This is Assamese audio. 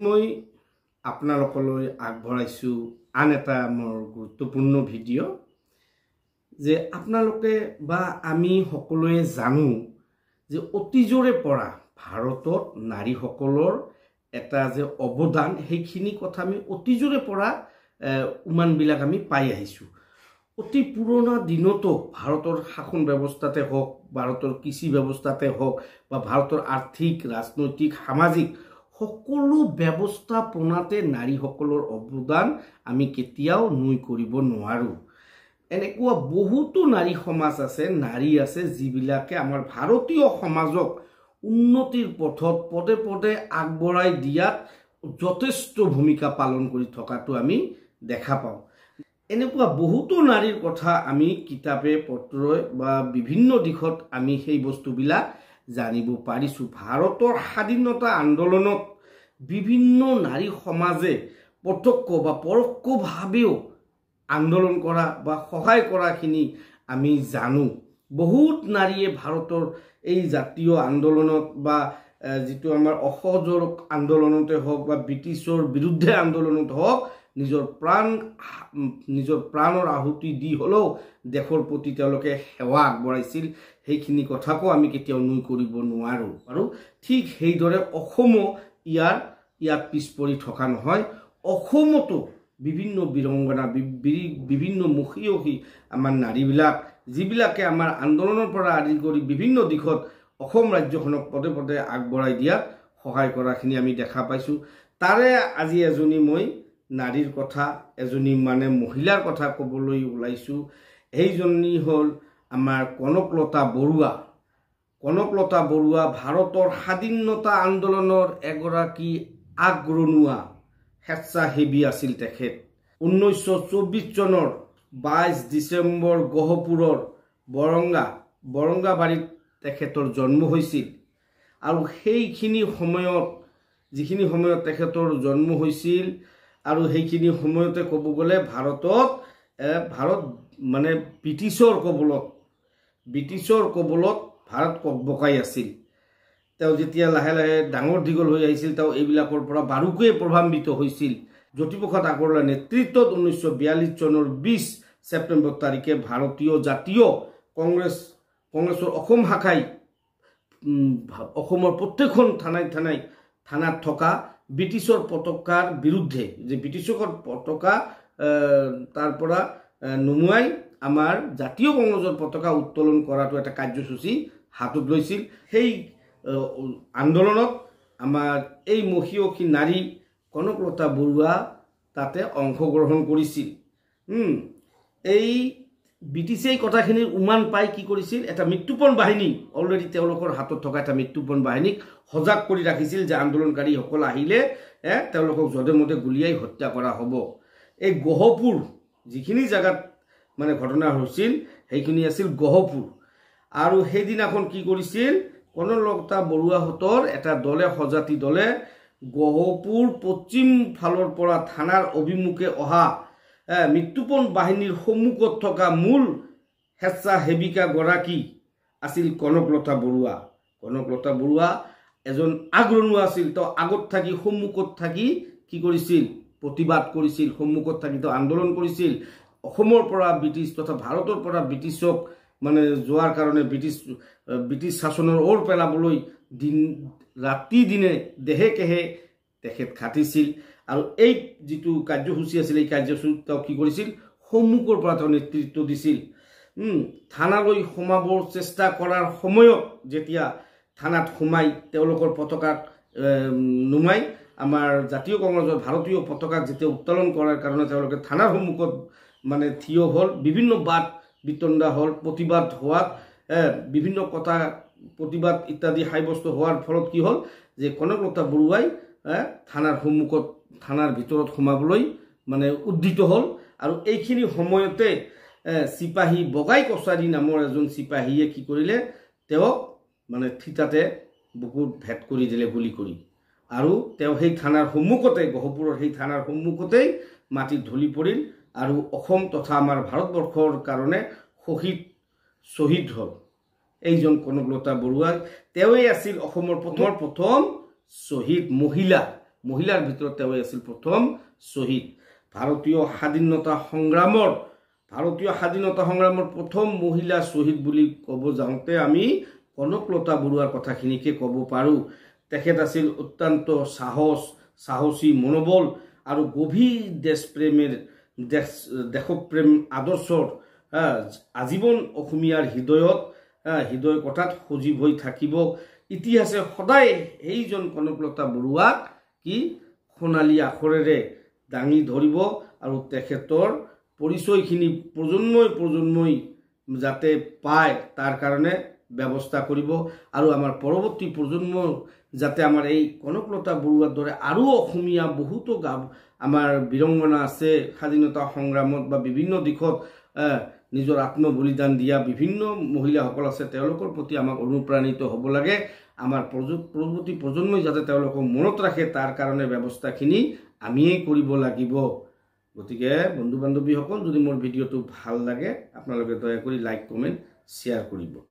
মই আপোনালোকলৈ আগবঢ়াইছো আন এটা মোৰ গুৰুত্বপূৰ্ণ ভিডিঅ' যে আপোনালোকে বা আমি সকলোৱে জানো যে অতীজৰে পৰা ভাৰতত নাৰীসকলৰ এটা যে অৱদান সেইখিনি কথা আমি অতীজৰে পৰা উমানবিলাক আমি পাই আহিছো। অতি পুৰণা দিনতো ভাৰতৰ শাসন ব্যৱস্থাতে হওক, ভাৰতৰ কৃষি ব্যৱস্থাতে হওক বা ভাৰতৰ আৰ্থিক, ৰাজনৈতিক, সামাজিক সকলো ব্যৱস্থাপনাতে নাৰীসকলৰ অৱদান আমি কেতিয়াও নুই কৰিব নোৱাৰো। এনেকুৱা বহুতো নাৰী সমাজ আছে, নাৰী আছে যিবিলাকে আমাৰ ভাৰতীয় সমাজক উন্নতিৰ পথত পদে পদে আগবঢ়াই দিয়াত যথেষ্ট ভূমিকা পালন কৰি থকাটো আমি দেখা পাওঁ। এনেকুৱা বহুতো নাৰীৰ কথা আমি কিতাপে পত্ৰই বা বিভিন্ন দিশত আমি সেই বস্তুবিলাক জানিব পাৰিছো। ভাৰতৰ স্বাধীনতা আন্দোলনত বিভিন্ন নাৰী সমাজে প্ৰত্যক্ষ বা পৰোক্ষভাৱেও আন্দোলন কৰা বা সহায় কৰাখিনি আমি জানো। বহুত নাৰীয়ে ভাৰতৰ এই জাতীয় আন্দোলনত বা যিটো আমাৰ অসহযোগ আন্দোলনতে হওক বা ব্ৰিটিছৰ বিৰুদ্ধে আন্দোলনত হওক নিজৰ প্ৰাণৰ আহুতি দি হলেও দেশৰ প্ৰতি তেওঁলোকে সেৱা আগবঢ়াইছিল। সেইখিনি কথাকো আমি কেতিয়াও নুই কৰিব নোৱাৰো। আৰু ঠিক সেইদৰে অসমো ইয়াত পিছ পৰি থকা নহয়। অসমতো বিভিন্ন বীৰংগনা, বিভিন্ন মুখী আমাৰ নাৰীবিলাক যিবিলাকে আমাৰ আন্দোলনৰ পৰা আদি কৰি বিভিন্ন দিশত অসম ৰাজ্যখনক পদে পদে আগবঢ়াই দিয়াত সহায় কৰাখিনি আমি দেখা পাইছো। তাৰে আজি এজনী মই নাৰীৰ কথা, এজনী মহিলাৰ কথা ক'বলৈ ওলাইছো। এইজনী হ'ল আমাৰ কনকলতা বৰুৱা। কনকলতা বৰুৱা ভাৰতৰ স্বাধীনতা আন্দোলনৰ এগৰাকী আগৰণুৱা স্বেচ্ছাসেৱী আছিল তেখেত। 1924 চনৰ 22 ডিচেম্বৰ গহপুৰৰ বৰংগাবাৰীত তেখেতৰ জন্ম হৈছিল। আৰু সেইখিনি সময়ত যিখিনি সময়ত তেখেতৰ জন্ম হৈছিল আৰু সেইখিনি সময়তে ক'ব গ'লে ভাৰত ব্ৰিটিছৰ কবলত ভাৰত ককবকাই আছিল। তেওঁ যেতিয়া লাহে লাহে ডাঙৰ দীঘল হৈ আহিছিল তেওঁ এইবিলাকৰ পৰা বাৰুকৈয়ে প্ৰভাৱিত হৈছিল। জ্যোতিপ্ৰসাদ আগৰৱালাৰ নেতৃত্বত 1942 চনৰ 20 ছেপ্টেম্বৰ তাৰিখে ভাৰতীয় জাতীয় কংগ্ৰেছৰ অসম শাখাই অসমৰ প্ৰত্যেকখন থানাত থকা ব্ৰিটিছৰ পতাকাৰ বিৰুদ্ধে যে ব্ৰিটিছৰ পতাকা তাৰ পৰা নুমুৱাই আমাৰ জাতীয় কংগ্ৰেছৰ পতাকা উত্তোলন কৰাটো এটা কাৰ্যসূচী হাতত লৈছিল। সেই আন্দোলনত আমাৰ এই মহিয়সী নাৰী কনকলতা বৰুৱা তাতে অংশগ্ৰহণ কৰিছিল। এই ব্ৰিটিছে কথাখিনিৰ উমান পাই কি কৰিছিল, এটা মৃত্যুপণ বাহিনী অলৰেডি তেওঁলোকৰ হাতত থকা এটা মৃত্যুপণ বাহিনীক সজাগ কৰি ৰাখিছিল যে আন্দোলনকাৰীসকল আহিলে তেওঁলোকক যধে মধে গুলিয়াই হত্যা কৰা হ'ব। এই গহপুৰ যিখিনি জাগাত ঘটনা হৈছিল সেইখিনি আছিল গহপুৰ। আৰু সেইদিনাখন কি কৰিছিল, কনকলতা বৰুৱাহঁতৰ এটা সজাতি দলে গহপুৰ পশ্চিম ফালৰ পৰা থানাৰ অভিমুখে অহা মৃত্যুপণ বাহিনীৰ সন্মুখত থকা মূল স্বেচ্ছাসেৱিকা গৰাকী আছিল কনকলতা বৰুৱা। কনকলতা বৰুৱা এজন আগৰণুৱা আছিল। তেওঁ আগত থাকি সন্মুখত থাকি কি কৰিছিল, প্ৰতিবাদ কৰিছিল, সন্মুখত থাকি তেওঁ আন্দোলন কৰিছিল। অসমৰ পৰা ব্ৰিটিছ তথা ভাৰতৰ পৰা ব্ৰিটিছক যোৱাৰ কাৰণে ব্ৰিটিছ শাসনৰ ওৰ পেলাবলৈ ৰাতি দিনে দেহে কেহে তেখেত খাটিছিল। আৰু এই যিটো কাৰ্যসূচী আছিল এই কাৰ্যসূচীত তেওঁ কি কৰিছিল, সন্মুখৰ পৰা তেওঁ নেতৃত্ব দিছিল। থানালৈ সোমাবৰ চেষ্টা কৰাৰ সময়ত যেতিয়া থানাত সোমাই তেওঁলোকৰ পতাকাক নুমাই আমাৰ জাতীয় কংগ্ৰেছৰ ভাৰতীয় পতাকাক যেতিয়া উত্তোলন কৰাৰ কাৰণে তেওঁলোকে থানাৰ সন্মুখত থিয় হ'ল, বিভিন্ন বাদ বিতণ্ডা হ'ল, প্ৰতিবাদ হোৱাত বিভিন্ন কথা প্ৰতিবাদ ইত্যাদি সাব্যস্ত হোৱাৰ ফলত কি হ'ল যে কনকলতা বৰুৱাই থানাৰ সন্মুখত থানাৰ ভিতৰত সোমাবলৈ উদ্দিত হ'ল। আৰু এইখিনি সময়তে চিপাহী বগাই কছাৰী নামৰ এজন চিপাহীয়ে কি কৰিলে, তেওঁক থিতাতে বুকুত ভেট কৰি দিলে গুলি কৰি। আৰু তেওঁ সেই থানাৰ সন্মুখতে গহপুৰৰ সেই থানাৰ সন্মুখতেই মাটিত ঢলি পৰিল আৰু অসম তথা আমাৰ ভাৰতবৰ্ষৰ কাৰণে শ্বহীদ হ'ল এইজন কনকলতা বৰুৱা। তেওঁই আছিল অসমৰ প্ৰথম শ্বহীদ মহিলা মহিলাৰ ভিতৰত তেওঁ আছিল প্ৰথম শ্বহীদ। ভাৰতীয় স্বাধীনতা সংগ্ৰামৰ প্ৰথম মহিলা শ্বহীদ বুলি ক'ব যাওঁতে আমি কনকলতা বৰুৱাৰ কথাখিনিকে ক'ব পাৰোঁ। তেখেত আছিল অত্যন্ত সাহসী মনোবল আৰু গভীৰ দেশপ্ৰেম আদৰ্শৰ আজীৱন অসমীয়াৰ হৃদয় কথাত সজীৱ হৈ থাকিব। ইতিহাসে সদায় সেইজন কনকলতা বৰুৱাক কি সোণালী আখৰেৰে দাঙি ধৰিব আৰু তেখেতৰ পৰিচয়খিনি প্ৰজন্মই যাতে পায় তাৰ কাৰণে ব্যৱস্থা কৰিব আৰু আমাৰ পৰৱৰ্তী প্ৰজন্ম যাতে আমাৰ এই কনকলতা বৰুৱাৰ দৰে আৰু অসমীয়া বহুতো আমাৰ বীৰংগনা আছে স্বাধীনতা সংগ্ৰামত বা বিভিন্ন দিশত নিজৰ আত্মবলিদান দিয়া বিভিন্ন মহিলাসকল আছে, তেওঁলোকৰ প্ৰতি আমাক অনুপ্ৰাণিত হ'ব লাগে। আমাৰ পৰৱৰ্তী প্ৰজন্মই যাতে তেওঁলোকক মনত ৰাখে তাৰ কাৰণে ব্যৱস্থাখিনি আমিয়েই কৰিব লাগিব। গতিকে বন্ধু বান্ধৱীসকল, যদি মোৰ ভিডিঅ'টো ভাল লাগে আপোনালোকে দয়া কৰি লাইক কমেণ্ট শ্বেয়াৰ কৰিব।